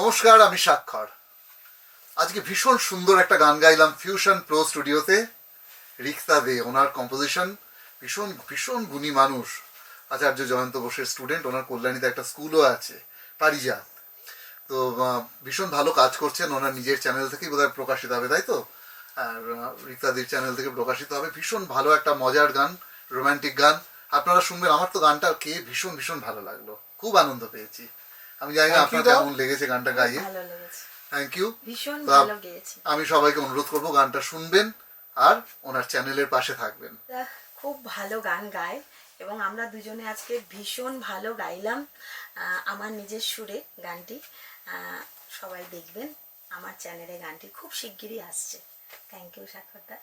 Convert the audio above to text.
নমস্কার, আমি স্বাক্ষর। আজকে ভীষণ সুন্দর একটা গান গাইলাম ফিউশন প্রো স্টুডিওতে। রিক্তা দে, ওনার কম্পোজিশন। ভীষণ ভীষণ গুণী মানুষ, আচার্য জয়ন্ত বোসের স্টুডেন্ট। ওনার কল্যাণীতে একটা স্কুলও আছে, পারিজাত। তো ভীষণ ভালো কাজ করছেন। ওনার নিজের চ্যানেল থেকেই বোধহয় প্রকাশিত হবে, তাই তো? আর রিক্তাদির চ্যানেল থেকে প্রকাশিত হবে। ভীষণ ভালো একটা মজার গান, রোমান্টিক গান। আপনারা শুনবেন। আমার তো গানটা ভীষণ ভীষণ ভালো লাগলো, খুব আনন্দ পেয়েছি। আমি জানি না আপনার কেমন লেগেছে গানটা গাইয়ে। ভালো লেগেছে, থ্যাংক ইউ। ভীষণ ভালো গেয়েছে। আমি সবাইকে অনুরোধ করবো গানটা শুনবেন আর ওনার চ্যানেলের পাশে থাকবেন। খুব ভালো গান গায় এবং আমরা দুজনে আজকে ভীষণ ভালো গাইলাম আমার নিজের সুরে গানটি। সবাই দেখবেন, আমার চ্যানেলে গানটি খুব শিগগিরই আসছে। Thank you স্বাক্ষরদা।